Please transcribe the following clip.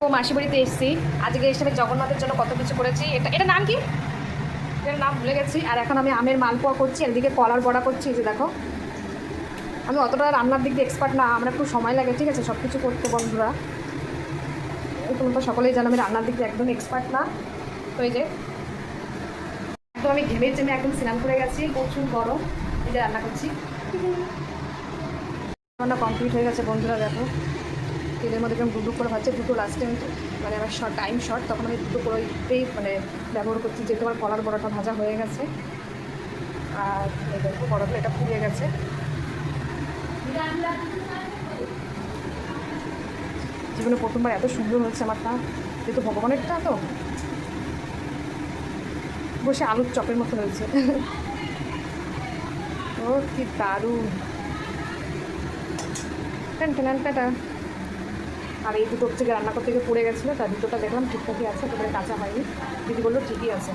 ও মাসি বাড়িতে এসেছি আজকে এসে আমি জগন্নাথের জন্য কত কিছু করেছি। এটা নাম কি? এটার নাম ভুলে গেছি। আর এখন আমি আমের মালপোয়া করছি, এদিকে কলার বড়া করছি। এই যে দেখো, আমি অতটা রান্নার দিক দিয়ে এক্সপার্ট না, আমার একটু সময় লাগে, ঠিক আছে, সব কিছু করতে বন্ধুরা। তোমরা তো সকলেই জানো আমি রান্নার দিক দিয়ে একদম এক্সপার্ট না। তো এই যে একদম আমি ঘেমে চেমে একদম স্নান করে গেছি, প্রচুর গরম। এই যে রান্না করছি, রান্না কমপ্লিট হয়ে গেছে বন্ধুরা। দেখো তেলের মধ্যে কেমন দুটো করে ভাজছে, দুটো লাস্টে মানে আমার শর্ট টাইম শর্ট, তখন আমি দুটো করেই মানে ব্যবহার করছি, যেহেতু আমার কলার বড়াটা ভাজা হয়ে গেছে। আর এই দেখো বড়াগুলো এটা পুড়িয়ে গেছে। জীবনে প্রথমবার এত সুন্দর হয়েছে আমারটা, যেহেতু ভগবানেরটা তো বসে আলুর চপের মতো হয়েছে। ও কি দারুণ। টাটা। আর এই দুটো থেকে রান্না করতে গিয়ে পড়ে গেছিলো, তার দুটোটা দেখলাম ঠিকঠাকই আছে, তারপরে কাঁচা হয়নি। দিদি বললো ঠিকই আছে।